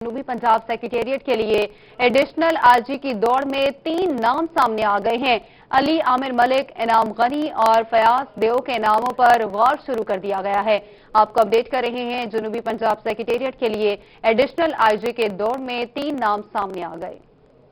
जनूबी पंजाब सेक्रेटेरिएट के लिए एडिशनल आईजी की दौड़ में 3 नाम सामने आ गए हैं। अली आमिर मलिक, इनाम गनी और फयाज देओ के नामों पर गौर शुरू कर दिया गया है। आपको अपडेट कर रहे हैं, जनूबी पंजाब सेक्रेटेरिएट के लिए एडिशनल आईजी के दौड़ में 3 नाम सामने आ गए।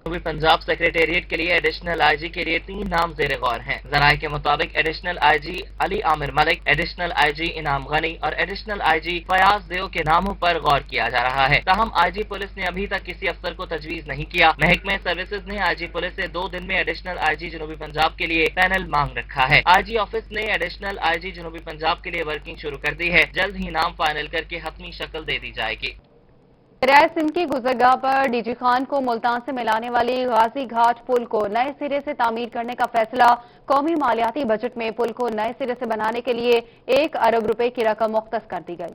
जनूबी पंजाब सेक्रेटेरिएट के लिए एडिशनल आईजी के लिए 3 नाम ज़ेर गौर हैं। ज़राए के मुताबिक additional IG Ali Aamir Malik, additional IG इनाम गनी और एडिशनल आईजी फयाज देओ के नामों पर गौर किया जा रहा है। ताहम आईजी पुलिस ने अभी तक किसी अफसर को तजवीज़ नहीं किया। महकमे सर्विसेज ने आईजी पुलिस से 2 दिन में एडिशनल आईजी जनूबी पंजाब के लिए पैनल मांग रखा है। आईजी ऑफिस ने एडिशनल आईजी जनूबी पंजाब के लिए वर्किंग शुरू कर दी है। जल्द ही नाम फाइनल करके हतमी शक्ल दे दी जाएगी। दरियाए सिंध की गुजरगाह पर डीजी खान को मुल्तान से मिलाने वाली गाजी घाट पुल को नए सिरे से तामीर करने का फैसला। कौमी मालियाती बजट में पुल को नए सिरे से बनाने के लिए 1 अरब रुपए की रकम मुख्तस कर दी गई।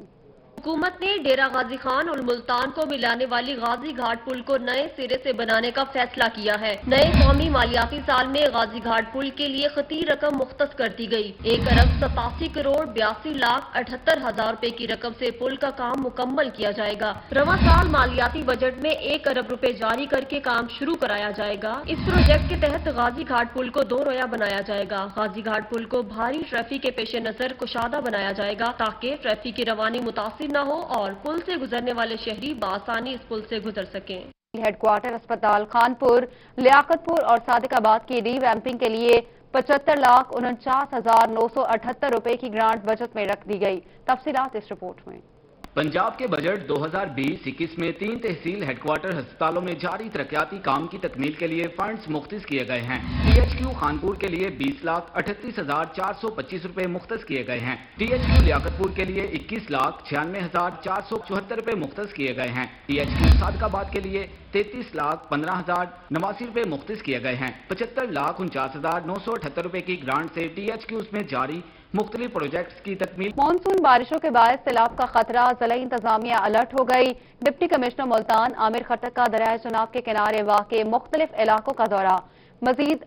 हुकूमत ने डेरा गाजी खान और मुल्तान को मिलाने वाली गाजी घाट पुल को नए सिरे से बनाने का फैसला किया है। नए कौमी मालियाती साल में गाजी घाट पुल के लिए खती रकम मुख्तस कर दी गई। 1 अरब 87 करोड़ 82 लाख 78 हजार रुपए की रकम से पुल का काम मुकम्मल किया जाएगा। रवा साल मालियाती बजट में 1 अरब रुपए जारी करके काम शुरू कराया जाएगा। इस प्रोजेक्ट के तहत गाजी घाट पुल को 2 रोया बनाया जाएगा। गाजी घाट पुल को भारी ट्रैफिक के पेश नजर कुशादा बनाया जाएगा ताकि ट्रैफिक की रवानी मुतासिर न हो और पुल से गुजरने वाले शहरी बासानी इस पुल से गुजर सकें। हेडक्वार्टर अस्पताल खानपुर, लियाकतपुर और सादिकाबाद की रीवैम्पिंग के लिए 75,49,978 रुपए की ग्रांट बजट में रख दी गई। तफसीलात इस रिपोर्ट में। पंजाब के बजट 2020-21 में 3 तहसील हेडक्वार्टर अस्पतालों में जारी तरक्याती काम की तकमील के लिए फंड्स मुख्तस किए गए हैं। THQ खानपुर के लिए 20,38,425 रुपए मुख्तस किए गए हैं। THQ लियाकतपुर के लिए 21,96,474 रुपए मुख्तस किए गए हैं। THQ सादकाबाद के लिए 33,15,089 रुपए मुख्तस किए गए हैं। 75,49,978 रुपए की ग्रांट से THQ में जारी मुख्तलिफ प्रोजेक्ट्स की तकमील। मानसून बारिशों के बाद सैलाब का खतरा, जिला इंतजामिया अलर्ट हो गई। डिप्टी कमिश्नर मुल्तान आमिर खटक का दरियाए चनाब के किनारे वाक़े मुख्तलिफ इलाकों का दौरा। मजीद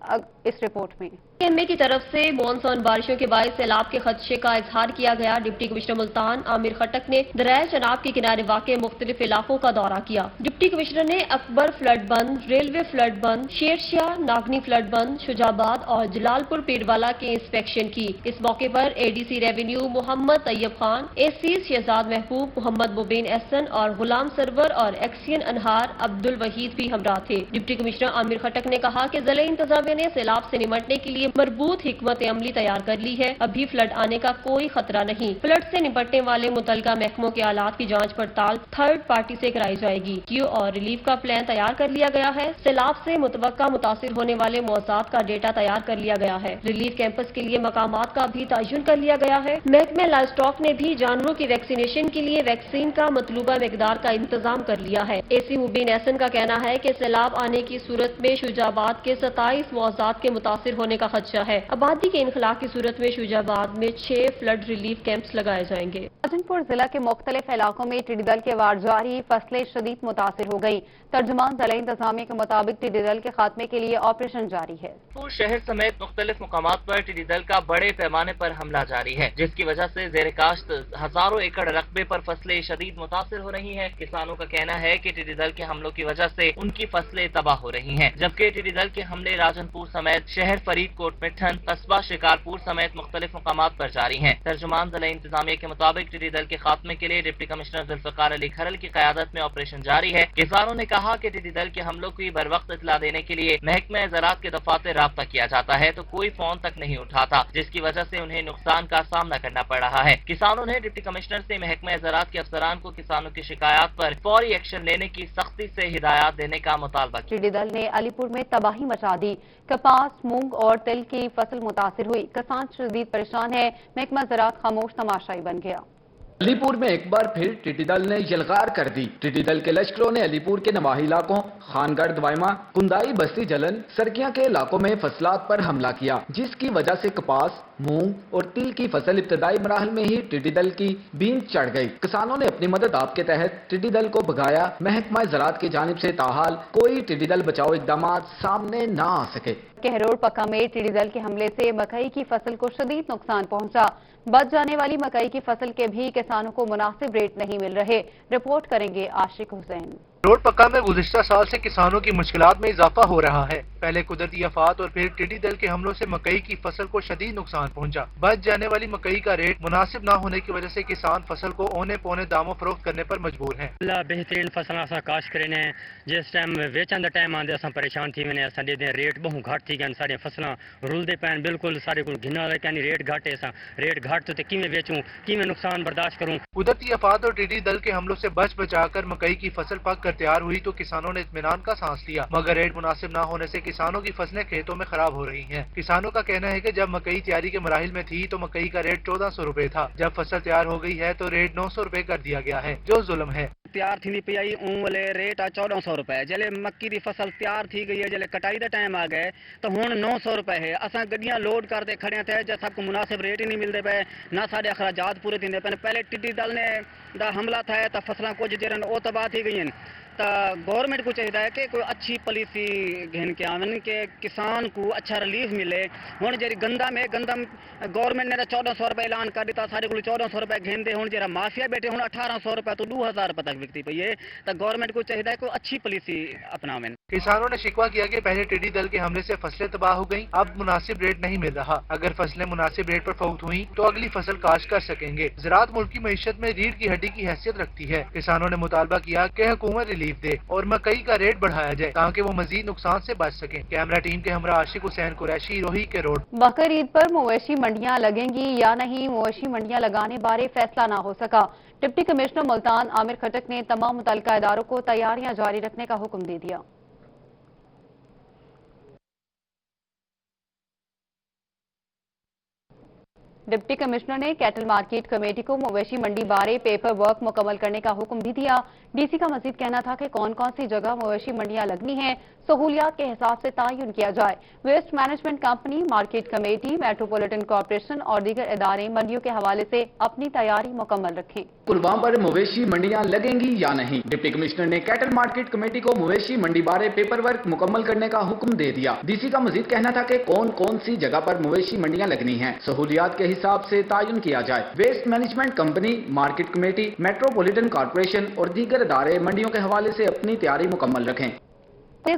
इस रिपोर्ट में। एमए की तरफ से मानसून बारिशों के बाद सैलाब के खदशे का इजहार किया गया। डिप्टी कमिश्नर मुल्तान आमिर खटक ने दरियाए चनाब के किनारे वाक़े मुख्तलिफ इलाकों का दौरा किया। डिप्टी कमिश्नर ने अकबर फ्लड बंद, रेलवे फ्लड बंद, शेरशाह नागनी फ्लड बंद, शुजाबाद और जलालपुर पीरवाला की इंस्पेक्शन की। इस मौके पर ADC revenue Mohammad Tayyab Khan, AC Shahzad Mahboob, Mohammad मुबीन एहसन और गुलाम सरवर और एक्सियन अनहार अब्दुल वहीद भी हमरा थे। डिप्टी कमिश्नर आमिर खटक ने कहा कि जिला इंतजामिया ने सैलाब से निपटने के लिए मरबूत हिकमत अमली तैयार कर ली है। अभी फ्लड आने का कोई खतरा नहीं। फ्लड से निपटने वाले मुतलका महकमों के आलात की जांच पड़ताल थर्ड पार्टी से कराई जाएगी। क्यू और रिलीफ का प्लान तैयार कर लिया गया है। सैलाब से मुतवक्का मुतासिर होने वाले मौज़ात का डेटा तैयार कर लिया गया है। रिलीफ कैंपस के लिए मकामात का भी तयन कर लिया गया है। महकमे लाइव स्टॉक ने भी जानवरों की वैक्सीनेशन के लिए वैक्सीन का मतलूबा मिकदार का इंतजाम कर लिया है। एसी मुबीन एहसन का कहना है कि सैलाब आने की सूरत में शुजाबाद के 27 मौज़ात के मुतासिर होने का खदशा है। आबादी के इनखला की सूरत में शुजाबाद में 6 फ्लड रिलीफ कैंप्स लगाए जाएंगे। राजनपुर जिला के मुख्तलिफ इलाकों में टिड्डी दल के वार जारी, फसलें शदीद मुतासिर हो गई। तर्जुमान जिला इंतजामिया के मुताबिक टिड्डी दल के खात्मे के लिए ऑपरेशन जारी है। शहर समेत मुख्तलिफ मुकामात पर टिड्डी दल का बड़े पैमाने पर हमला जारी है, जिसकी वजह से ज़ेर काश्त हजारों एकड़ रकबे पर फसलें शदीद मुतासिर हो रही हैं। किसानों का कहना है कि टिड्डी दल के हमलों की वजह से उनकी फसलें तबाह हो रही हैं, जबकि टिड्डी दल के हमले राजनपुर समेत शहर फरीदकोट, मिठन, कस्बा, शिकारपुर समेत मुख्तलिफ मुकामात पर जारी हैं। तर्जुमान जिला इंतजामिया के मुताबिक टिड्डी दल के खात्मे के लिए डिप्टी कमिश्नर जुल्फिकार अली खरल की क़यादत में ऑपरेशन जारी है। किसानों ने कहा कि टिड्डी दल के हमलों की बर वक्त इत्तला देने के लिए महकमे ज़राअत के दफातर राब्ता किया जाता है तो कोई फोन तक नहीं उठाता, जिसकी वजह से उन्हें नुकसान का सामना करना पड़ रहा है। किसानों ने डिप्टी कमिश्नर से महकमे ज़राअत के अफसरान को किसानों की शिकायत पर फौरी एक्शन लेने की सख्ती से हिदायत देने का मुतालबा किया। टिड्डी दल ने अलीपुर में तबाही मचा दी। कपास, मूंग और तिल की फसल मुतासिर हुई। किसान शदीद परेशान है। महकमा ज़राअत खामोश तमाशाई बन गया। अलीपुर में एक बार फिर टिड्डी दल ने यलगार कर दी। टिड्डी दल के लश्करों ने अलीपुर के नवाही इलाकों खानगढ़, दवाइमा, कुंदाई, बस्ती जलन, सरकिया के इलाकों में फसलात पर हमला किया, जिसकी वजह से कपास, मूंग और तिल की फसल इब्तदाई मराहल में ही टिड्डी दल की बींद चढ़ गई। किसानों ने अपनी मदद आप के तहत टिड्डी दल को भगाया। महकमा ज़राअत की जानिब से ताहाल कोई टिड्डी दल बचाओ इकदाम सामने न आ सके। कहरोड़ पक्का में टिड्डी दल के हमले से मकई की फसल को शदीद नुकसान पहुंचा। बच जाने वाली मकई की फसल के भी किसानों को मुनासिब रेट नहीं मिल रहे। रिपोर्ट करेंगे आशिक हुसैन। रोड पक्का में गुज़िश्ता साल से किसानों की मुश्किलात में इजाफा हो रहा है। पहले कुदरती आफात और फिर टिड्डी दल के हमलों से मकई की फसल को शदीद नुकसान पहुंचा। बच जाने वाली मकई का रेट मुनासिब न होने की वजह से किसान फसल को औने पौने दामों फरोख्त करने पर मजबूर हैं। बेहतरीन फसल असां काश करे ने जिस टाइम वेचण दा टाइम आंदे असां परेशान थी वने असां दे रेट बहु घट थी गन साडी फसलां रुलदे पैन बिल्कुल सारे को घिना ले कानी रेट घट है रेट घट तो किवें बेचूं किवें नुकसान बर्दाश्त करूं। कुदरती आफात और टिड्डी दल के हमलों से बच बचाकर मकई की फसल पक कर तैयार हुई तो किसानों ने इत्मीनान का सांस लिया, मगर रेट मुनासिब न होने से किसानों की फसलें खेतों में खराब हो रही हैं। किसानों का कहना है कि जब मकई तैयारी के मराहिल में थी तो मकई का रेट 1400 रुपए था। जब फसल तैयार हो गई है तो रेट 900 रुपए कर दिया गया है, जो जुल्म है। तैयार थी पी आई वाले रेट आ 1400 रुपए, जले मक्की की फसल तैयार थी गई है, जले कटाई का टाइम आ गए तो हुण 900 रुपए है। असां गड्डियां लोड करते खड़े थे जब सबको मुनासिब रेट ही नहीं मिलते पे, ना साढ़े अखराजात पूरे थी पे। पहले टिड्डी दल ने दा हमला था तो फसलां कुछ जरन वो तबाह थी गई। तो गवर्नमेंट को चाहिए कि कोई अच्छी पॉलिसी घेन के आवन के किसान को अच्छा रिलीफ मिले। हुण जी गंदा में गंदम गवर्नमेंट ने 1400 रुपए ऐलान कर दिता, सारे को 1400 रुपए घेन दे। हुण जरा माफिया बैठे हुण 1800 रुपए तो 2000 रुपए तक बिकती पई है। तो गवर्नमेंट को चाहिए कोई अच्छी पॉलिसी अपनावें। किसानों ने शिकवा किया कि पहले टिड्डी दल के हमले से फसलें तबाह हो गईं, अब मुनासिब रेट नहीं मिल रहा। अगर फसलें मुनासिब रेट पर फौत हुई तो अगली फसल काश्त कर सकेंगे। ज़राअत मुल्क की मईशत में रीढ़ की हड्डी की हैसियत रखती है। किसानों ने मुतालबा किया कि हुकूमत रिलीफ दे और मकई का रेट बढ़ाया जाए ताकि वो मजीद नुकसान से बच सकें। कैमरा टीम के हमरा आशिक हुसैन कुरैशी, रोही के रोड। बकर ईद पर मवेशी मंडियां लगेंगी या नहीं, मवेशी मंडियां लगाने बारे फैसला ना हो सका। डिप्टी कमिश्नर मुल्तान आमिर खटक ने तमाम मुतल्लिका इदारों को तैयारियां जारी रखने का हुक्म दे दिया। डिप्टी कमिश्नर ने कैटल मार्केट कमेटी को मवेशी मंडी बारे पेपर वर्क मुकम्मल करने का हुक्म भी दिया। डीसी का मजीद कहना था कि कौन कौन सी जगह मवेशी मंडियां लगनी हैं, सहूलियात के हिसाब से तयन किया जाए। Waste management company, market committee, metropolitan corporation और दीगर इदारे मंडियों के हवाले से अपनी तैयारी मुकम्मल रखें। कुर्बान पर मवेशी मंडियां लगेंगी या नहीं, डिप्टी कमिश्नर ने कैटल मार्केट कमेटी को मवेशी मंडी बारे पेपर वर्क मुकम्मल करने का हुक्म दे दिया। डीसी का मजीद कहना था कि कौन कौन सी जगह पर मवेशी मंडियां लगनी हैं, सहूलियात के हिसाब से तयन किया जाए। Waste management company, market committee, metropolitan corporation और दीगर इदारे मंडियों के हवाले से अपनी तैयारी मुकम्मल रखें।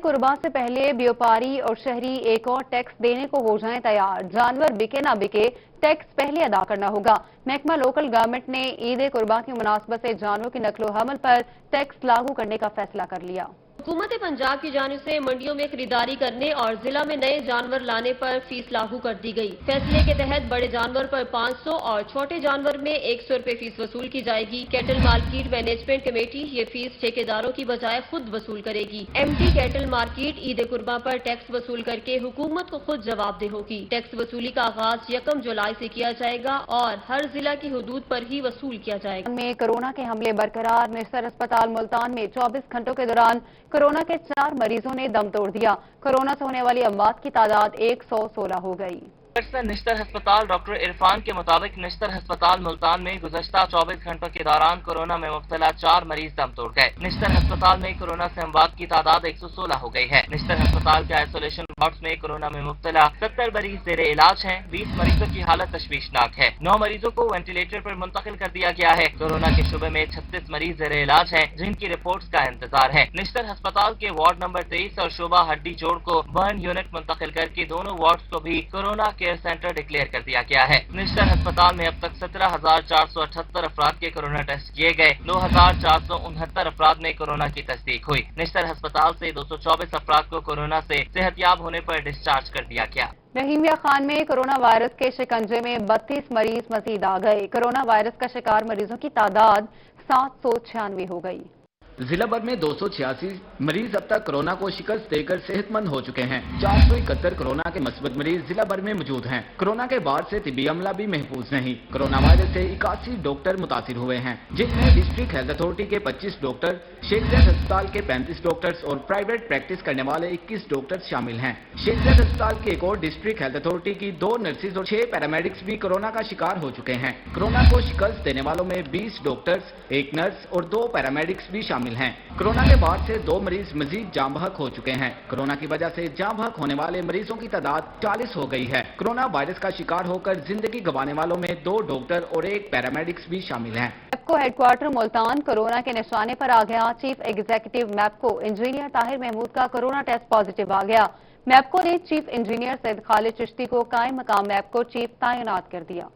कुर्बान से पहले व्यापारी और शहरी एक और टैक्स देने को हो जाएं तैयार। जानवर बिके ना बिके, टैक्स पहले अदा करना होगा। महकमा लोकल गवर्नमेंट ने ईद कुर्बान की मुनासबत से जानवरों की नकलो हमल पर टैक्स लागू करने का फैसला कर लिया। हुकूमत पंजाब की जानिब से मंडियों में खरीदारी करने और जिला में नए जानवर लाने पर फीस लागू कर दी गई। फैसले के तहत बड़े जानवर पर 500 और छोटे जानवर में 100 रुपए फीस वसूल की जाएगी। कैटल मार्केट मैनेजमेंट कमेटी ये फीस ठेकेदारों की बजाय खुद वसूल करेगी। एमटी कैटल मार्केट ईद कुर्बान पर टैक्स वसूल करके हुकूमत को खुद जवाबदेह होगी। टैक्स वसूली का आगाज 1 जुलाई से किया जाएगा और हर जिला की हदूद पर ही वसूल किया जाएगा। में कोरोना के हमले बरकरार। मिस्टर अस्पताल मुल्तान में 24 घंटों के दौरान कोरोना के 4 मरीजों ने दम तोड़ दिया। कोरोना से होने वाली अमवात की तादाद 116 हो गई। निश्तर अस्पताल डॉक्टर इरफान के मुताबिक निश्तर अस्पताल मुल्तान में गुज़श्ता 24 घंटों के दौरान कोरोना में मुब्तला 4 मरीज दम तोड़ गए। निश्तर अस्पताल में कोरोना से अमवात की तादाद 116 हो गई है। निश्तर अस्पताल के आइसोलेशन वार्ड्स में कोरोना में मुब्तला 70 मरीज जेर इलाज हैं। 20 मरीजों की हालत तशवीशनाक है। 9 मरीजों को वेंटिलेटर पर मुंतकिल कर दिया गया है। कोरोना के शुबे में 36 मरीज जेर इलाज हैं, जिनकी रिपोर्ट्स का इंतजार है। निश्तर अस्पताल के वार्ड नंबर 23 और शोबा हड्डी जोड़ को बर्न यूनिट मुंतकिल करके दोनों वार्ड्स को भी कोरोना केयर सेंटर डिक्लेयर कर दिया गया है। निश्तर अस्पताल में अब तक 17,478 अफराद के कोरोना टेस्ट किए गए। 2,469 अफराद में कोरोना की तस्दीक हुई। निश्तर अस्पताल से 224 अफराद को कोरोना से सेहतयाब होने पर डिस्चार्ज कर दिया गया। रहीमिया खान में कोरोना वायरस के शिकंजे में 32 मरीज मजीद आ गए। कोरोना वायरस का शिकार मरीजों की तादाद 796 हो गई। जिला भर में 286 मरीज अब तक कोरोना को शिकस्त देकर सेहतमंद हो चुके हैं। 471 कोरोना के मस्बत मरीज जिला भर में मौजूद हैं। कोरोना के बाद से तिब्बी अमला भी महफूज नहीं। कोरोना वायरस से 81 डॉक्टर मुतासिर हुए हैं, जिसमें डिस्ट्रिक्ट हेल्थ अथॉरिटी के 25 डॉक्टर, शेख ज़ैद अस्पताल के 35 डॉक्टर्स और प्राइवेट प्रैक्टिस करने वाले 21 डॉक्टर शामिल हैं। शेख ज़ैद अस्पताल की एक और डिस्ट्रिक्ट हेल्थ अथॉरिटी की 2 नर्सिस और 6 पैरामेडिक्स भी कोरोना का शिकार हो चुके हैं। कोरोना को शिकस्त देने वालों में 20 डॉक्टर्स, 1 नर्स और 2 पैरामेडिक्स भी शामिल शामिल हैं। कोरोना के बाद से 2 मरीज मजीद जाम बहक हो चुके हैं। कोरोना की वजह से जाम बहक होने वाले मरीजों की तादाद 40 हो गई है। कोरोना वायरस का शिकार होकर जिंदगी गंवाने वालों में 2 डॉक्टर और 1 पैरामेडिक्स भी शामिल हैं। मैप्को हेडक्वार्टर मुल्तान कोरोना के निशाने पर आ गया। Chief executive MEPCO engineer Tahir Mahmood का कोरोना टेस्ट पॉजिटिव आ गया। मैप्को ने चीफ इंजीनियर सैयद खालिद चिश्ती को कायम मकाम मैप्को चीफ तैनात कर दिया।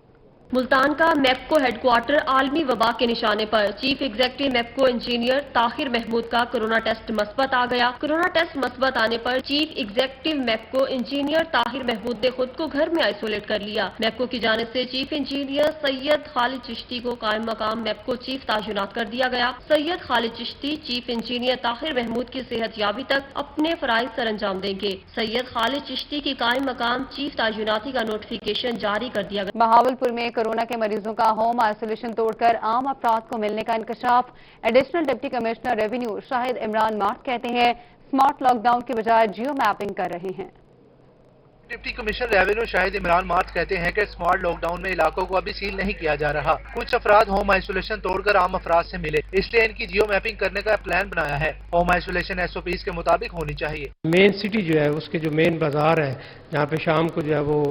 मुल्तान का मैप्को हेडक्वार्टर आलमी वबा के निशाने पर। Chief executive MEPCO engineer Tahir Mahmood का कोरोना टेस्ट मस्बत आ गया। कोरोना टेस्ट मस्बत आने पर chief executive MEPCO engineer Tahir Mahmood ने खुद को घर में आइसोलेट कर लिया। मैप्को की जानिब से चीफ इंजीनियर सैयद खालिद चिश्ती को कायम मकाम मैप्को चीफ तैनात कर दिया गया। सैयद खालिद चिश्ती चीफ इंजीनियर ताहिर महमूद की सेहत याबी तक अपने फराइज सर अंजाम देंगे। सैयद खालिद चिश्ती की कायम मकाम चीफ तैनाती का नोटिफिकेशन जारी कर दिया गया। बहावलपुर में कोरोना के मरीजों का होम आइसोलेशन तोड़कर आम अफराद को मिलने का इंकशाफ। Additional deputy commissioner revenue Shahid Imran Marth कहते हैं स्मार्ट लॉकडाउन की बजाय जियो मैपिंग कर रहे हैं। Deputy commissioner revenue Shahid Imran Marth कहते हैं कि स्मार्ट लॉकडाउन में इलाकों को अभी सील नहीं किया जा रहा। कुछ अफराद होम आइसोलेशन तोड़कर आम अफराद से मिले, इसलिए इनकी जियो मैपिंग करने का प्लान बनाया है। होम आइसोलेशन SOPs के मुताबिक होनी चाहिए। मेन सिटी जो है उसके जो मेन बाजार है जहाँ पे शाम को जो है वो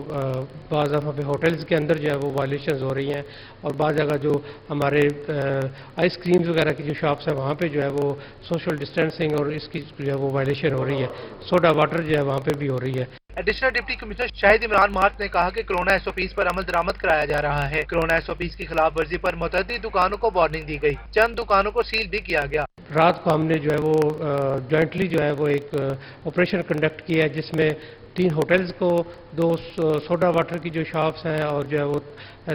बाज़ दफ़ा पे होटल्स के अंदर जो है वो वायलेशंस हो रही हैं और बाज़ जगह जो हमारे आइसक्रीम्स वगैरह की जो शॉप्स हैं वहाँ पे जो है वो सोशल डिस्टेंसिंग और इसकी जो है वो वायलेशन हो रही है। सोडा वाटर जो है वहाँ पे भी हो रही है। Additional deputy commissioner Shahid Imran Marth ने कहा कि कोरोना SOPs पर अमल दरामद कराया जा रहा है। कोरोना SOPs की खिलाफ वर्जी पर मुतअद्दिद दुकानों को वार्निंग दी गई। चंद दुकानों को सील भी किया गया। रात को हमने जो है वो जॉइंटली जो है वो एक ऑपरेशन कंडक्ट किया है जिसमें 3 होटल्स को, 2 सोडा वाटर की जो शॉप्स हैं और जो है वो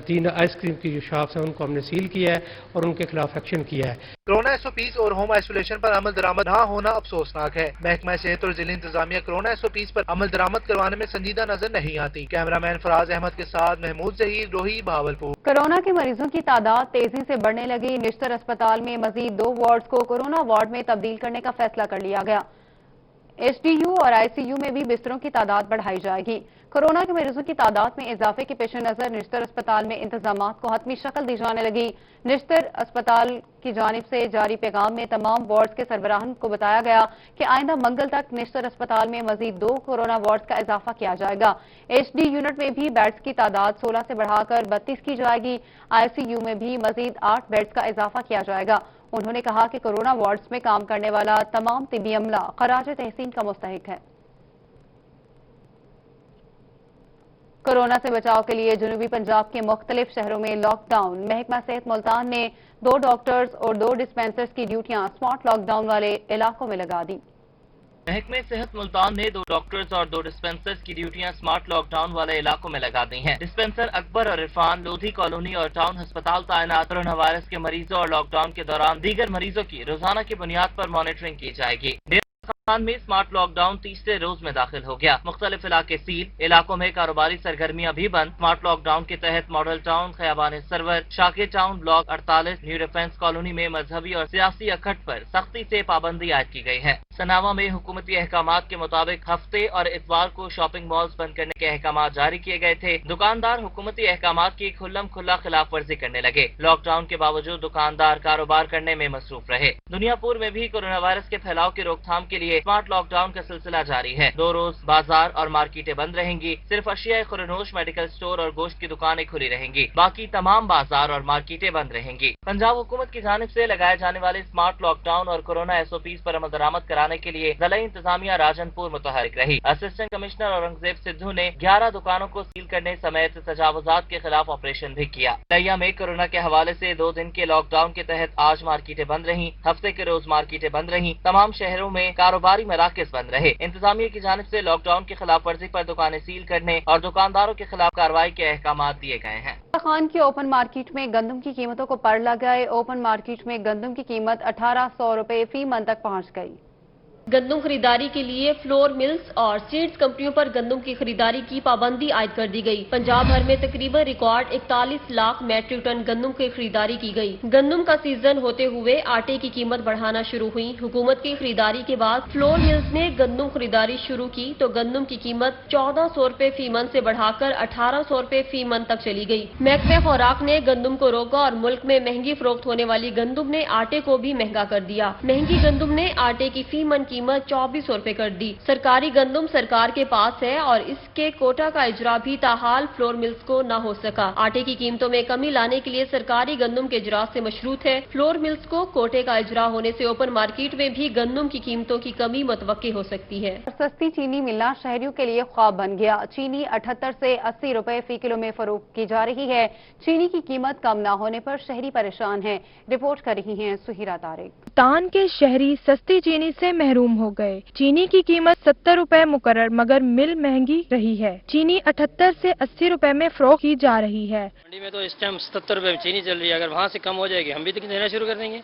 3 आइसक्रीम की जो शॉप्स हैं उनको हमने सील किया है और उनके खिलाफ एक्शन किया है। कोरोना SOPs और होम आइसोलेशन पर अमल दरामद न होना अफसोसनाक है। महकमा सेहत और जिला इंतजामिया कोरोना SOPs पर अमल दरामद करवाने में संजीदा नजर नहीं आती। कैमरामैन फराज अहमद के साथ महमूद जहीर, रोही, बहावलपुर। कोरोना के मरीजों की तादाद तेजी से बढ़ने लगी। निश्तर अस्पताल में मजीद 2 वार्ड्स को कोरोना वार्ड में तब्दील करने का फैसला कर लिया गया। HDU और ICU में भी बिस्तरों की तादाद बढ़ाई जाएगी। कोरोना के मरीजों की तादाद में इजाफे के पेश नजर निश्तर अस्पताल में इंतजामात को हतमी शक्ल दी जाने लगी। निश्तर अस्पताल की जानिब से जारी पैगाम में तमाम वार्ड्स के सरबराहान को बताया गया कि आइंदा मंगल तक निश्तर अस्पताल में मजीद 2 कोरोना वार्ड्स का इजाफा किया जाएगा। HD यूनिट में भी बेड्स की तादाद 16 से बढ़ाकर 32 की जाएगी। ICU में भी मजीद 8 बेड्स का इजाफा किया जाएगा। उन्होंने कहा कि कोरोना वार्ड्स में काम करने वाला तमाम तिबी अमला खराज तहसीन का मुस्तहिक है। कोरोना से बचाव के लिए जनूबी पंजाब के मुख्तलिफ शहरों में लॉकडाउन। महकमा सेहत मुल्तान ने 2 डॉक्टर्स और 2 डिस्पेंसर्स की ड्यूटियां स्मार्ट लॉकडाउन वाले इलाकों में लगा दी। महकमे सेहत मुल्तान ने 2 डॉक्टर्स और 2 डिस्पेंसर्स की ड्यूटियां स्मार्ट लॉकडाउन वाले इलाकों में लगा दी हैं। डिस्पेंसर अकबर और इरफान लोधी कॉलोनी और टाउन अस्पताल तैनात। कोरोना वायरस के मरीजों और लॉकडाउन के दौरान दीगर मरीजों की रोजाना की बुनियाद पर मॉनिटरिंग की जाएगी। खान में स्मार्ट लॉकडाउन तीसरे रोज में दाखिल हो गया। मुख्तलिफ इलाके सील, इलाकों में कारोबारी सरगर्मियां भी बंद। स्मार्ट लॉकडाउन के तहत मॉडल टाउन, खयाबान सरवर, शाके town, block 48, new defence colony में मजहबी और सियासी इकट्ठ पर सख्ती से पाबंदी आयद की गई है। सनावा में हुकूमती अहकामात के मुताबिक हफ्ते और इतवार को शॉपिंग मॉल्स बंद करने के अहकामात जारी किए गए थे। दुकानदार हुकूमती अहकामात की खुल्लम खुल्ला खिलाफ वर्जी करने लगे। लॉकडाउन के बावजूद दुकानदार कारोबार करने में मसरूफ रहे। दुनियापुर में भी कोरोना वायरस के फैलाव की रोकथाम के लिए स्मार्ट लॉकडाउन का सिलसिला जारी है। 2 रोज बाजार और मार्केटें बंद रहेंगी। सिर्फ अशिया खुरनोश, मेडिकल स्टोर और गोश्त की दुकानें खुली रहेंगी। बाकी तमाम बाजार और मार्केटें बंद रहेंगी। पंजाब हुकूमत की जानिब से लगाए जाने वाले स्मार्ट लॉकडाउन और कोरोना SOPs पर अमल दरामद कराने के लिए जिला इंतजामिया राजनपुर मुतहरिक रही। असिस्टेंट कमिश्नर औरंगजेब सिद्धू ने 11 दुकानों को सील करने समेत तजावुजात के खिलाफ ऑपरेशन भी किया। लैया में कोरोना के हवाले से 2 दिन के लॉकडाउन के तहत आज मार्केटें बंद रही। हफ्ते के रोज मार्केटें बंद रही। तमाम शहरों में कारोबारी मराकज बंद रहे। इंतजामिया की जानिब से लॉकडाउन की खिलाफ वर्जी पर दुकानें सील करने और दुकानदारों के खिलाफ कार्रवाई के अहकामात दिए गए हैं। खान की ओपन मार्केट में गंदम की कीमतों को पर लग गए। ओपन मार्केट में गंदम की कीमत 1800 रुपए फी मन तक पहुंच गई। गंदम खरीदारी के लिए फ्लोर मिल्स और सीड्स कंपनियों पर गंदम की खरीदारी की पाबंदी आयद कर दी गई। पंजाब भर में तकरीबन रिकॉर्ड 41 लाख मैट्रिक टन गंदम की खरीदारी की गई। गंदम का सीजन होते हुए आटे की कीमत बढ़ाना शुरू हुई। हुकूमत की खरीदारी के बाद फ्लोर मिल्स ने गंदम खरीदारी शुरू की तो गंदम की कीमत 1400 रुपए फी मन से बढ़ाकर 1800 रुपए फी मन तक चली गई। महकमे खुराक ने गंदम को रोका और मुल्क में महंगी फरोख्त होने वाली गंदम ने आटे को भी महंगा कर दिया। महंगी गंदम ने आटे की फी मन कीमत 2400 रुपए कर दी। सरकारी गंदम सरकार के पास है और इसके कोटा का इजरा भी ताहाल फ्लोर मिल्स को न हो सका। आटे की कीमतों में कमी लाने के लिए सरकारी गंदम के इजरा से मशरूत है। फ्लोर मिल्स को कोटे का इजरा होने से ओपन मार्केट में भी गंदम की कीमतों की कमी मुतवक्की हो सकती है। सस्ती चीनी मिलना शहरियों के लिए ख्वाब बन गया। चीनी 78 से 80 रुपए फी किलो में फरोख्त की जा रही है। चीनी की कीमत कम न होने पर शहरी परेशान हैं। रिपोर्ट कर रही हैं सुहिरा तारिक। मुल्तान के शहरी सस्ती चीनी से महरूम हो गए। चीनी की कीमत 70 रुपए मुकर्रर मगर मिल महंगी रही है। चीनी 78 से 80 रुपए में फरोख्त की जा रही है। मंडी में तो इस टाइम 77 रुपए में चीनी चल रही है। अगर वहाँ से कम हो जाएगी हम भी तो देना शुरू कर देंगे।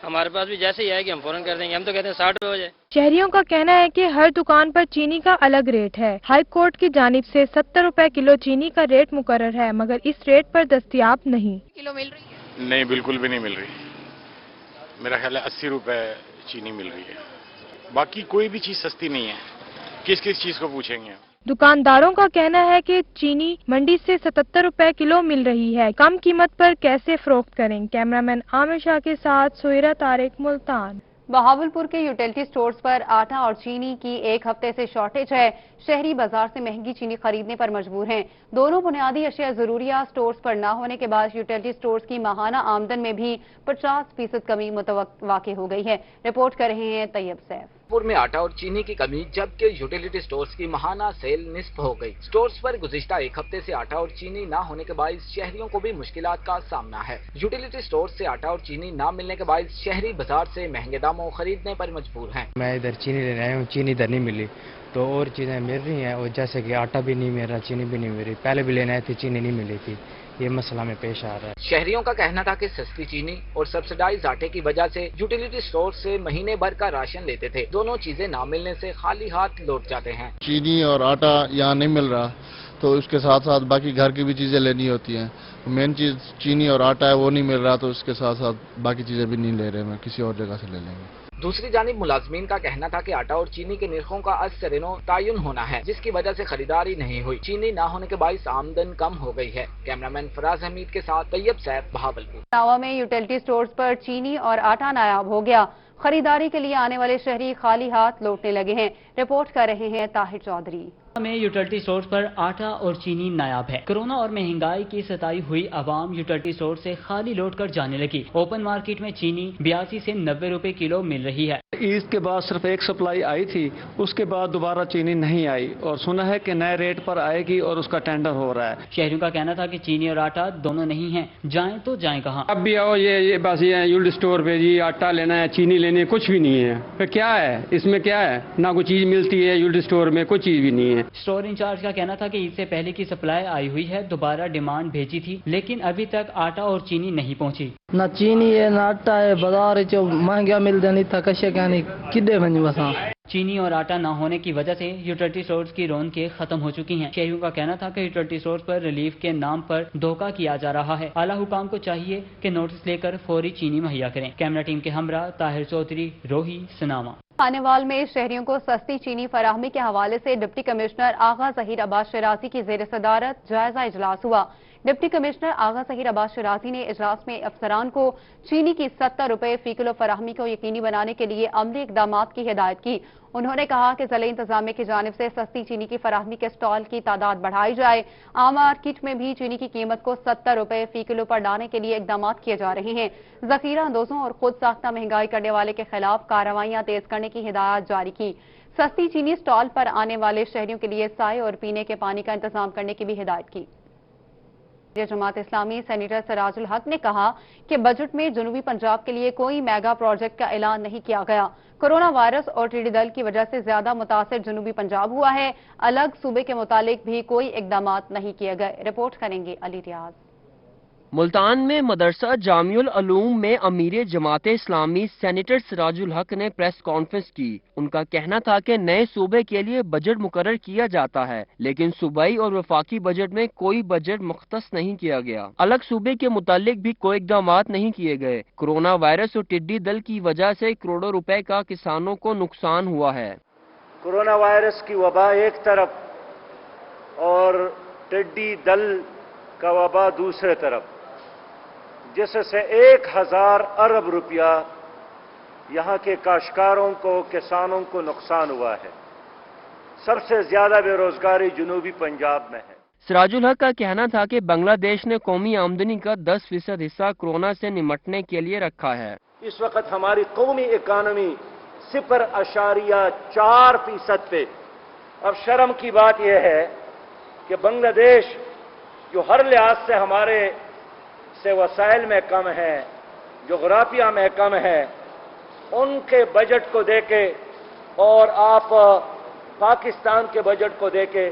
हमारे पास भी जैसे ही आएगी हम फौरन कर देंगे। हम तो कहते हैं 60 रुपए हो जाए। शहरियों का कहना है कि हर दुकान पर चीनी का अलग रेट है। हाई कोर्ट की जानिब से 70 रुपए किलो चीनी का रेट मुकर्रर है मगर इस रेट पर दस्तयाब नहीं। किलो मिल रही है? नहीं, बिल्कुल भी नहीं मिल रही। मेरा ख्याल है 80 रुपए चीनी मिल रही है। बाकी कोई भी चीज सस्ती नहीं है। किस किस चीज को पूछेंगे? दुकानदारों का कहना है कि चीनी मंडी से 77 रुपए किलो मिल रही है। कम कीमत पर कैसे फरोख्त करें? कैमरामैन आमिर शाह के साथ सुहिरा तारिक, मुल्तान। बहावलपुर के यूटिलिटी स्टोर्स पर आटा और चीनी की एक हफ्ते से शॉर्टेज है। शहरी बाजार से महंगी चीनी खरीदने पर मजबूर हैं। दोनों बुनियादी अशिया जरूरिया स्टोर्स पर न होने के बाद यूटिलिटी स्टोर्स की माहाना आमदन में भी 50% कमी मुतवक्किल हो गई है। रिपोर्ट कर रहे हैं तैयब सैफ। पुर में आटा और चीनी की कमी जबकि यूटिलिटी स्टोर्स की माहाना सेल निस्फ हो गई। स्टोर्स पर गुज़िश्ता एक हफ्ते से आटा और चीनी न होने के बायस शहरियों को भी मुश्किलात का सामना है। यूटिलिटी स्टोर्स से आटा और चीनी न मिलने के बायस शहरी बाजार से महंगे दामों खरीदने पर मजबूर हैं। मैं इधर चीनी लेने आया हूँ, चीनी इधर नहीं मिली तो और चीजें मिल रही हैं और जैसे कि आटा भी नहीं मिल रहा, चीनी भी नहीं मिल रही। पहले भी लेने आए थे, चीनी नहीं मिली थी। ये मसला में पेश आ रहा है। शहरियों का कहना था कि सस्ती चीनी और सब्सिडाइज आटे की वजह से यूटिलिटी स्टोर से महीने भर का राशन लेते थे। दोनों चीजें ना मिलने से खाली हाथ लौट जाते हैं। चीनी और आटा यहाँ नहीं मिल रहा तो उसके साथ साथ बाकी घर की भी चीजें लेनी होती हैं। मेन चीज चीनी और आटा है वो नहीं मिल रहा तो उसके साथ साथ बाकी चीजें भी नहीं ले रहे, मैं किसी और जगह से ले लेंगे। दूसरी जानिब मुलाजमीन का कहना था कि आटा और चीनी के निर्खों का असरनो तयन होना है जिसकी वजह से खरीदारी नहीं हुई। चीनी न होने के बायस आमदन कम हो गई है। कैमरामैन फराज हमीद के साथ तैयब सैफ, बहावलपुर। नावा में यूटिलिटी स्टोर्स पर चीनी और आटा नायाब हो गया। खरीदारी के लिए आने वाले शहरी खाली हाथ लौटने लगे हैं। रिपोर्ट कर रहे हैं ताहिर चौधरी। में यूटिलिटी स्टोर्स पर आटा और चीनी नायाब है। कोरोना और महंगाई की सताई हुई आवाम यूटिलिटी स्टोर से खाली लौट कर जाने लगी। ओपन मार्केट में चीनी 82 से 90 रुपए किलो मिल रही है। ईद के बाद सिर्फ एक सप्लाई आई थी, उसके बाद दोबारा चीनी नहीं आई और सुना है कि नए रेट पर आएगी और उसका टेंडर हो रहा है। शहरियों का कहना था कि चीनी और आटा दोनों नहीं है, जाएं तो जाएं कहाँ। अब भी आओ ये बस ये यूटिलिटी स्टोर पे जी आटा लेना है, चीनी लेनी है, कुछ भी नहीं है। फिर क्या है इसमें? क्या है? ना कोई चीज मिलती है यूटिलिटी स्टोर में, कोई चीज भी नहीं है। स्टोर इंचार्ज का कहना था कि ईद से पहले की सप्लाई आई हुई है, दोबारा डिमांड भेजी थी लेकिन अभी तक आटा और चीनी नहीं पहुंची। ना चीनी है ना आटा है, बाजार जो महंगा मिलता नहीं था कशे कहनी किदे बनी बसा। चीनी और आटा न होने की वजह से यूटिलिटी स्टोर्स की रौनकें खत्म हो चुकी हैं। शहरियों का कहना था कि यूटिलिटी स्टोर्स पर रिलीफ के नाम पर धोखा किया जा रहा है। आला हुकाम को चाहिए कि नोटिस लेकर फौरी चीनी मुहैया करें। कैमरा टीम के हमरा ताहिर चौधरी, रोही, सनामा। खानेवाल में शहरियों को सस्ती चीनी फराहमी के हवाले से डिप्टी कमिश्नर आगा ज़हीर अब्बास शराजी की ज़ेर सदारत जायजा इजलास हुआ। डिप्टी कमिश्नर आगा ज़हीर अब्बास शराजी ने इजलास में अफसरान को चीनी की 70 रुपए फी किलो फराहमी को यकीनी बनाने के लिए अमली इकदाम की हिदायत की। उन्होंने कहा कि ज़िला इंतजामिया की जानिब से सस्ती चीनी की फराहमी के स्टॉल की तादाद बढ़ाई जाए। आम मार्केट में भी चीनी की कीमत को 70 रुपए फी किलो पर लाने के लिए इकदाम किए जा रहे हैं। जखीरा अंदोजों और खुद साख्ता महंगाई करने वाले के खिलाफ कार्रवाइयां तेज करने की हिदायत जारी की। सस्ती चीनी स्टॉल पर आने वाले शहरियों के लिए साए और पीने के पानी का इंतजाम करने की भी हिदायत की। जमात इस्लामी सेनेटर सराजुल हक ने कहा कि बजट में जनूबी पंजाब के लिए कोई मेगा प्रोजेक्ट का ऐलान नहीं किया गया। कोरोना वायरस और टिड्डी दल की वजह से ज्यादा मुतासिर जनूबी पंजाब हुआ है। अलग सूबे के मुतालिक भी कोई इकदाम नहीं किए गए। रिपोर्ट करेंगे अली रियाज। ملتان میں مدرسہ جامع العلوم میں امیر جماعت اسلامی سینیٹر سراج الحق نے پریس کانفرنس کی۔ ان کا کہنا تھا کہ نئے صوبے کے لیے بجٹ مقرر کیا جاتا ہے، لیکن صوبائی اور وفاقی بجٹ میں کوئی بجٹ مختص نہیں کیا گیا۔ الگ صوبے کے متعلق بھی کوئی اقدامات نہیں کیے گئے۔ کورونا وائرس اور ٹڈی دل کی وجہ سے کروڑوں روپے کا کسانوں کو نقصان ہوا ہے۔ کورونا وائرس کی وبا ایک طرف اور ٹڈی دل کا وبا دوسرے طرف، جس سے 1000 ارب روپیہ یہاں کے کاشتکاروں کو، کسانوں کو نقصان ہوا ہے۔ سب سے زیادہ بے روزگاری جنوبی پنجاب میں ہے۔ سراج الحق کا کہنا تھا کہ بنگلہ دیش نے قومی آمدنی کا 10% حصہ کورونا سے نمٹنے کے لیے رکھا ہے۔ اس وقت ہماری قومی اکانومی 0.4% پہ۔ اب شرم کی بات یہ ہے کہ بنگلہ دیش جو ہر لحاظ سے ہمارے سے وسائل میں کم ہے، جغرافیہ میں کم ہے، ان کے بجٹ کو دے کے اور آپ پاکستان کے بجٹ کو دے کے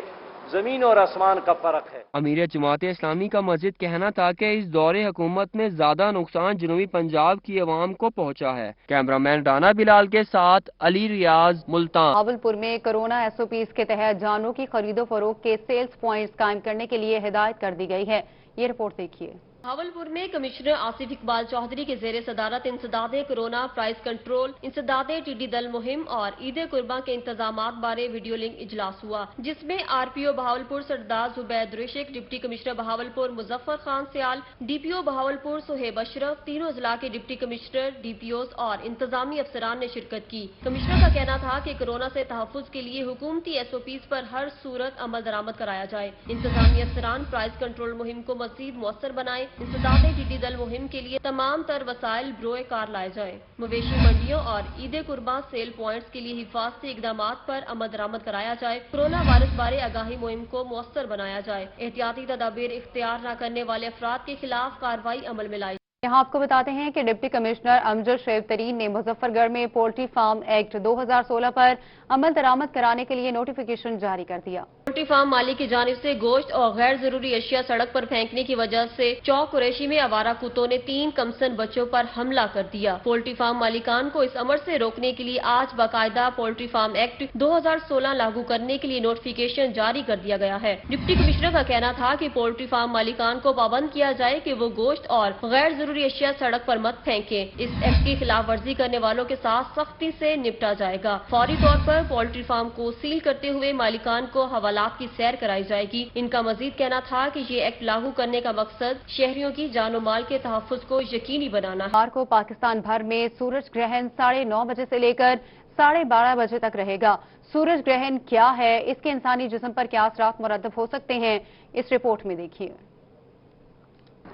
زمین اور آسمان کا فرق ہے۔ امیر جماعت اسلامی کا مزید کہنا تھا کہ اس دور حکومت میں زیادہ نقصان جنوبی پنجاب کی عوام کو پہنچا ہے۔ کیمرامین رانا بلال کے ساتھ علی ریاض، ملتان۔ بھاولپور میں کورونا SOPs کے تحت جانوروں کی خرید و فروخت کے سیلز پوائنٹس قائم کرنے کے لیے ہدایت کر دی گئی ہے۔ یہ رپورٹ دیکھیے۔ بھاولپور میں کمشنر آصف اقبال چودھری کے زیر صدارت انسداد کرونا پرائز کنٹرول، انسداد ٹڈی دل مہم اور عید قرباں کے انتظامات بارے ویڈیو لنک اجلاس ہوا، جس میں RPO بھاولپور سردار زبید رشک، ڈپٹی کمشنر بھاولپور مظفر خان سیال، DPO بھاولپور سہیب اشرف، تینوں اضلاع کے ڈپٹی کمشنر، DPOs اور انتظامی افسران نے شرکت کی۔ کمشنر کا کہنا تھا کہ کورونا سے تحفظ کے لیے حکومتی SOPs پر ہر صورت عمل درآمد کرایا جائے۔ انتظامی افسران پرائز کنٹرول مہم کو مزید مؤثر بنائیں۔ انسداد ٹڈی دل مہم کے لیے تمام تر وسائل بروئے کار لائے جائیں۔ مویشی منڈیوں اور عید قرباں سیل پوائنٹس کے لیے حفاظتی اقدامات پر عمل درآمد کرایا جائے۔ کورونا وائرس بارے آگاہی مہم کو مؤثر بنایا جائے۔ احتیاطی تدابیر اختیار نہ کرنے والے افراد کے خلاف کارروائی عمل میں لائی۔ یہاں آپ کو بتاتے ہیں کہ ڈپٹی کمشنر امجد شعیب ترین نے مظفر گڑھ میں پولٹری فارم ایکٹ 2016 پر عمل درآمد کرانے کے لیے نوٹیفیکیشن جاری کر دیا۔ پولٹری فارم مالک کی جانب سے گوشت اور غیر ضروری اشیاء سڑک پر پھینکنے کی وجہ سے چوک قریشی میں آوارہ کتوں نے 3 کمسن بچوں پر حملہ کر دیا۔ پولٹری فارم مالکان کو اس عمل سے روکنے کے لیے آج باقاعدہ پولٹری فارم ایکٹ 2016 لاگو کرنے کے لیے نوٹیفیکیشن جاری کر دیا گیا ہے۔ ڈپٹی کمشنر کا کہنا تھا کہ پولٹری فارم مالکان کو پابند کیا جائے کہ وہ گوشت اور غیر ضروری اشیاء سڑک پر مت پھینکیں۔ اس ایکٹ کی خلاف ورزی کرنے والوں کے ساتھ سختی سے نپٹا جائے گا۔ فوری طور پر پولٹری فارم کو سیل کرتے ہوئے مالکان کو حوالات کی سیر کرائی جائے گی۔ ان کا مزید کہنا تھا کہ یہ ایکٹ لاگو کرنے کا مقصد شہریوں کی جان و مال کے تحفظ کو یقینی بنانا ہے۔ اتوار کو پاکستان بھر میں سورج گرہن 9:30 بجے سے لے کر 12:30 بجے تک رہے گا۔ سورج گرہن کیا ہے، اس کے انسانی جسم پر کیا اثرات مرتب ہو سکتے ہیں، اس رپورٹ میں دیکھیے۔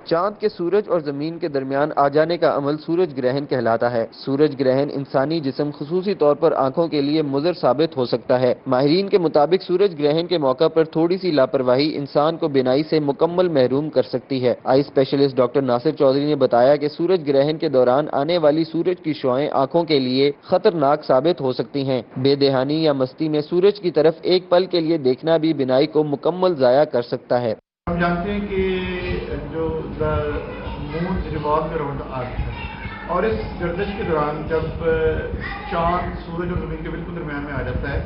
چاند کے سورج اور زمین کے درمیان آ جانے کا عمل سورج گرہن کہلاتا ہے۔ سورج گرہن انسانی جسم خصوصی طور پر آنکھوں کے لیے مضر ثابت ہو سکتا ہے۔ ماہرین کے مطابق سورج گرہن کے موقع پر تھوڑی سی لاپرواہی انسان کو بینائی سے مکمل محروم کر سکتی ہے۔ آئی اسپیشلسٹ ڈاکٹر ناصر چودھری نے بتایا کہ سورج گرہن کے دوران آنے والی سورج کی شعاعیں آنکھوں کے لیے خطرناک ثابت ہو سکتی ہیں۔ بے دہانی یا مستی میں سورج کی طرف ایک پل کے لیے دیکھنا بھی بینائی کو مکمل ضائع کر سکتا ہے۔ ہم جانتے ہیں کہ جو مون ریوالوز اراؤنڈ ارتھ ہے اور اس گردش کے دوران جب چاند سورج اور زمین کے بالکل درمیان میں آ جاتا ہے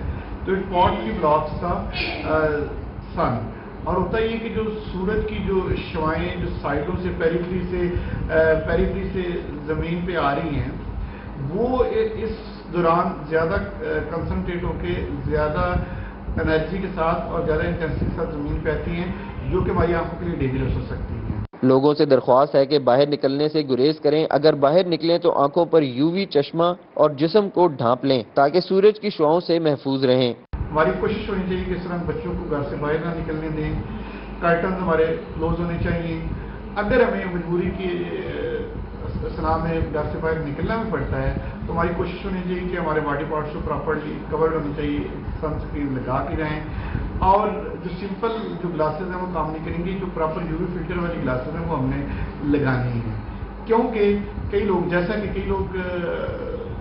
تو اٹ پارٹلی بلاکس دا سن، اور ہوتا یہ کہ جو سورج کی جو شعاعیں جو سائڈوں سے پیریفری سے زمین پہ آ رہی ہیں وہ اس دوران زیادہ کنسنٹریٹ ہو کے زیادہ انرجی کے ساتھ اور زیادہ انٹینسٹی کے ساتھ زمین پہ آتی ہیں، جو کہ ہماری آنکھوں کے لیے ڈینجرس ہو سکتی ہیں۔ لوگوں سے درخواست ہے کہ باہر نکلنے سے گریز کریں۔ اگر باہر نکلیں تو آنکھوں پر UV چشمہ اور جسم کو ڈھانپ لیں تاکہ سورج کی شعاعوں سے محفوظ رہیں۔ ہماری کوشش ہونی چاہیے کہ اس طرح بچوں کو گھر سے باہر نہ نکلنے دیں، کرٹنز ہمارے کلوز ہونے چاہیے۔ اگر ہمیں مجبوری کی اسلام میں گھر سے باہر نکلنا بھی پڑتا ہے تو ہماری کوشش ہونی چاہیے کہ ہمارے باڈی پارٹس کو پراپرلی کورڈ ہونی چاہیے، سن اسکرین لگا کے رہیں، اور جو سمپل جو گلاسز ہیں وہ کام نہیں کریں گے، جو پراپر UV فلٹر والی گلاسز ہیں وہ ہم نے لگانی ہیں، کیونکہ کئی لوگ جیسا کہ کئی لوگ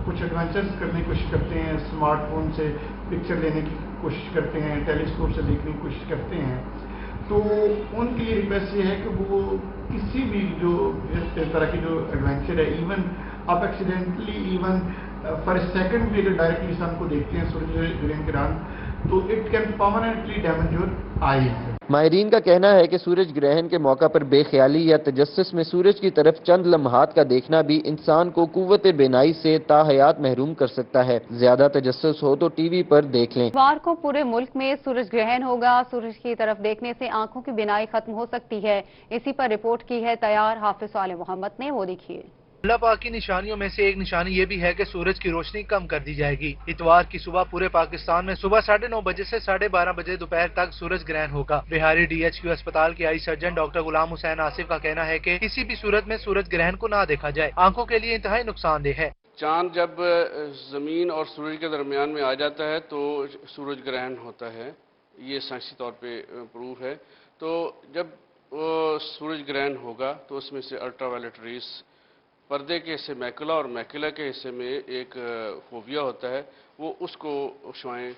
کچھ ایڈونچرز کرنے کی کوشش کرتے ہیں، اسمارٹ فون سے پکچر لینے کی کوشش کرتے ہیں، ٹیلیسکوپ سے دیکھنے کی کوشش کرتے ہیں، تو ان کے لیے ریکویسٹ یہ ہے کہ وہ کسی بھی جو اس طرح کی جو ایڈونچر ہے، ایون آپ accidentally even for a second بھی اگر ڈائریکٹلی سن کو دیکھتے ہیں سورج گرہن کے دوران، تو it can permanently damage your eyes. ماہرین کا کہنا ہے کہ سورج گرہن کے موقع پر بے خیالی یا تجسس میں سورج کی طرف چند لمحات کا دیکھنا بھی انسان کو قوت بینائی سے تاحیات محروم کر سکتا ہے۔ زیادہ تجسس ہو تو ٹی وی پر دیکھ لیں۔ اتوار کو پورے ملک میں سورج گرہن ہوگا۔ سورج کی طرف دیکھنے سے آنکھوں کی بینائی ختم ہو سکتی ہے۔ اسی پر رپورٹ کی ہے تیار حافظ صالح محمد نے، وہ دیکھیے۔ اللہ پاک کی نشانیوں میں سے ایک نشانی یہ بھی ہے کہ سورج کی روشنی کم کر دی جائے گی۔ اتوار کی صبح پورے پاکستان میں صبح 9:30 بجے سے 12:30 بجے دوپہر تک سورج گرہن ہوگا۔ بہاری ڈی ایچ کیو اسپتال کے آئی سرجن ڈاکٹر غلام حسین آصف کا کہنا ہے کہ کسی بھی صورت میں سورج گرہن کو نہ دیکھا جائے، آنکھوں کے لیے انتہائی نقصان دہ ہے۔ چاند جب زمین اور سورج کے درمیان میں آ جاتا ہے تو سورج گرہن ہوتا ہے، یہ سائنسی طور پہ پروف ہے۔ تو جب سورج گرہن ہوگا تو اس میں سے الٹرا وائلٹ ریز پردے کے حصے میکولا اور میکولا کے حصے میں ایک فوبیا ہوتا ہے، وہ اس کو شعائیں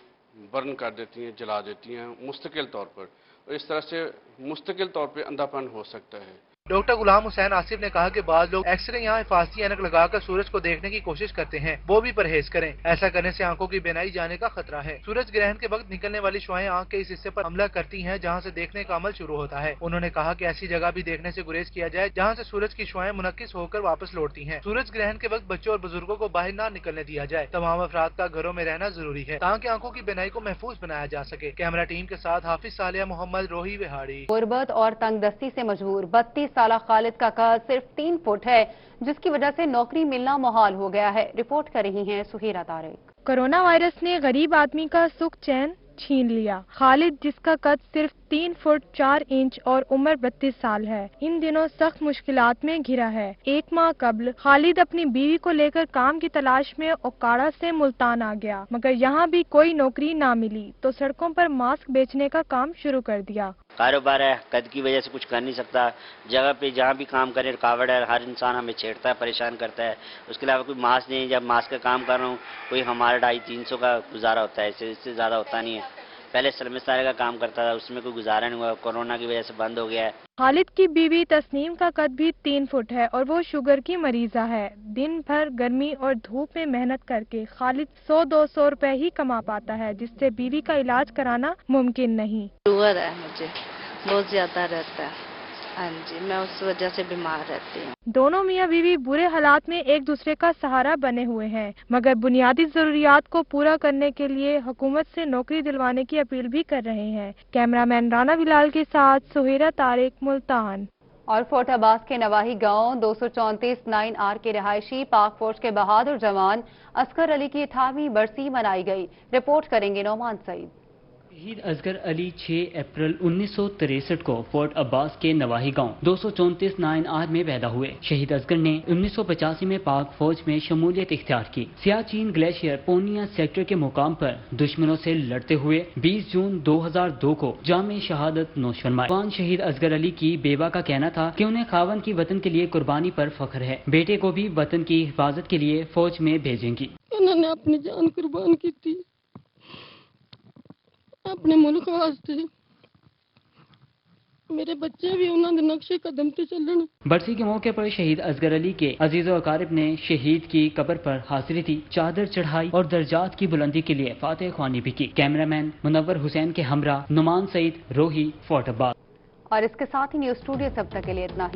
برن کر دیتی ہیں، جلا دیتی ہیں مستقل طور پر، اور اس طرح سے مستقل طور پہ اندھا پن ہو سکتا ہے۔ ڈاکٹر غلام حسین آصف نے کہا کہ بعض لوگ ایکس رے یا حفاظتی اینک لگا کر سورج کو دیکھنے کی کوشش کرتے ہیں، وہ بھی پرہیز کریں، ایسا کرنے سے آنکھوں کی بینائی جانے کا خطرہ ہے۔ سورج گرہن کے وقت نکلنے والی شعائیں آنکھ کے اس حصے پر حملہ کرتی ہیں جہاں سے دیکھنے کا عمل شروع ہوتا ہے۔ انہوں نے کہا کہ ایسی جگہ بھی دیکھنے سے گریز کیا جائے جہاں سے سورج کی شعائیں منعکس ہو کر واپس لوٹتی ہیں۔ سورج گرہن کے وقت بچوں اور بزرگوں کو باہر نہ نکلنے دیا جائے۔ تمام افراد کا گھروں میں رہنا ضروری ہے تاکہ آنکھوں کی بینائی کو محفوظ بنایا جا سکے۔ کیمرہ ٹیم کے ساتھ حافظ صالح محمد، روہی بہاڑی۔ غربت اور تنگ دستی سے مجبور 32 سالہ خالد کا قد صرف 3 فٹ ہے، جس کی وجہ سے نوکری ملنا محال ہو گیا ہے۔ رپورٹ کر رہی ہیں سہیرہ طارق۔ کورونا وائرس نے غریب آدمی کا سکھ چین چھین لیا۔ خالد، جس کا قد صرف 3 فٹ 4 انچ اور عمر 32 سال ہے، ان دنوں سخت مشکلات میں گھرا ہے۔ 1 ماہ قبل خالد اپنی بیوی کو لے کر کام کی تلاش میں اوکاڑا سے ملتان آ گیا، مگر یہاں بھی کوئی نوکری نہ ملی تو سڑکوں پر ماسک بیچنے کا کام شروع کر دیا۔ کاروبار ہے، قد کی وجہ سے کچھ کر نہیں سکتا، جگہ پہ جہاں بھی کام کرے رکاوٹ ہے، ہر انسان ہمیں چھیڑتا ہے، پریشان کرتا ہے۔ اس کے علاوہ کوئی ماسک نہیں، جب ماسک کا کام کر رہا ہوں کوئی ہمارا 250-300 کا گزارا ہوتا ہے، اس سے زیادہ ہوتا نہیں ہے۔ پہلے سلم سارے کا کام کرتا تھا، اس میں کوئی گزارا نہیں ہوا، کورونا کی وجہ سے بند ہو گیا ہے۔ خالد کی بیوی تسنیم کا قد بھی 3 فٹ ہے اور وہ شوگر کی مریضہ ہے۔ دن بھر گرمی اور دھوپ میں محنت کر کے خالد 100-200 روپے ہی کما پاتا ہے، جس سے بیوی کا علاج کرانا ممکن نہیں۔ شوگر ہے مجھے، بہت زیادہ رہتا ہے، ہاں جی، میں اس وجہ سے بیمار رہتی ہوں۔ دونوں میاں بیوی برے حالات میں ایک دوسرے کا سہارا بنے ہوئے ہیں، مگر بنیادی ضروریات کو پورا کرنے کے لیے حکومت سے نوکری دلوانے کی اپیل بھی کر رہے ہیں۔ کیمرہ مین رانا بلال کے ساتھ سہیرہ طارق، ملتان۔ اور فورٹ عباس کے نواحی گاؤں 234 9R کے رہائشی پاک فوج کے بہادر جوان اصغر علی کی 18ویں برسی منائی گئی۔ رپورٹ کریں گے نعمان سعید۔ شہید اصغر علی 6 اپریل 1963 کو فورٹ عباس کے نواحی گاؤں 234 9R میں پیدا ہوئے۔ شہید اصغر نے 1985 میں پاک فوج میں شمولیت اختیار کی۔ سیاچین گلیشیئر پونیا سیکٹر کے مقام پر دشمنوں سے لڑتے ہوئے 20 جون 2002 کو جام شہادت نوش فرمائے۔ جوان شہید اصغر علی کی بیوہ کا کہنا تھا کہ انہیں خاوند کی وطن کے لیے قربانی پر فخر ہے، بیٹے کو بھی وطن کی حفاظت کے لیے فوج میں بھیجیں گی۔ انہوں نے اپنی جان قربان کی تھی اپنے ملک واسطے، میرے بچے بھی انہوں نے نقشے قدم تے چلن۔ برسی کے موقع پر شہید اصغر علی کے عزیز و اقارب نے شہید کی قبر پر حاضری دی، چادر چڑھائی اور درجات کی بلندی کے لیے فاتح خوانی بھی کی۔ کیمرہ مین منور حسین کے ہمراہ نعمان سعید، روہی، فورٹ عباس۔ اور اس کے ساتھ ہی نیوز اسٹوڈیو سے اب تک کے لیے اتنا ہی۔